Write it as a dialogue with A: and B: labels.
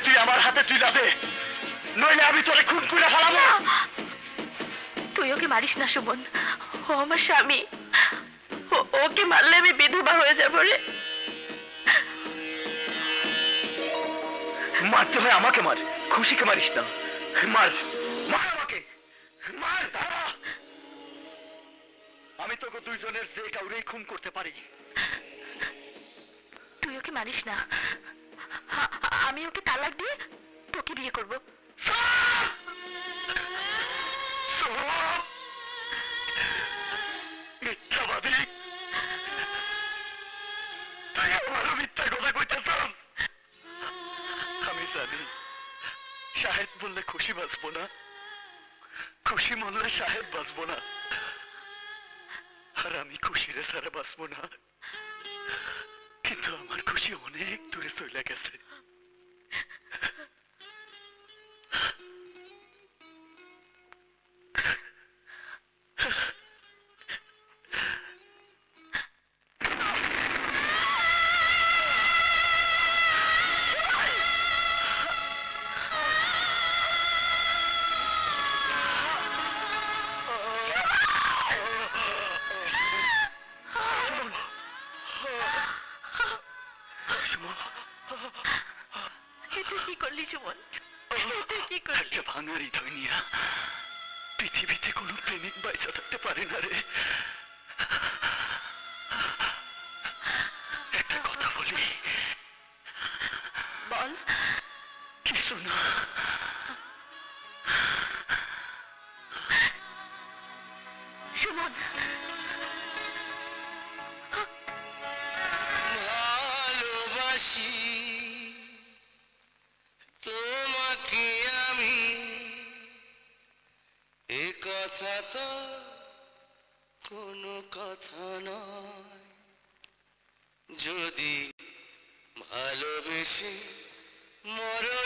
A: তুই আমার হাতে তুইলা দে, নইলে আমি তোরে খুন করে ফেলাবো।
B: তুই ওকে মারিস না সুমন, ও আমার স্বামী, ওকে মারলে আমি বিধবা হয়ে যাবো রে।
A: মারতে হয় আমাকে মার, খুশিকে মারিস না। মার, মার আমাকে, মার। দাঁড়া, আমি তোকে দুইজনের যে কাউরেই খুন করতে পারি।
B: তুই ওকে মারিস না, আমি ওকে তালাক দিয়ে তোকে বিয়ে করবো।
A: মিথ্যাবাদী, তুই আমারও মিথ্যা কথা কইতেছ। আমি জানি শাহেদ বললে খুশি বাঁচবো না, খুশি মরলে শাহেদ বাঁচবো না, আর আমি খুশিরে ছাড়া বাঁচবো না। কিন্তু আমার খুশি অনেক দূরে চলে গেছে।
B: কি করলি সুমন, কি করলি?
A: একটা ভাঙা হৃদয় নিয়া পৃথিবীতে কোনো প্রেমিক বাইচা থাকতে পারে না রে। একটা কথা বলি,
B: বল।
A: কিছু না।
B: সুমন,
C: ভালোবাসি তোমাকে আমি, এ কথা তো কোনো কথা নয়। যদি ভালোবেসে মরো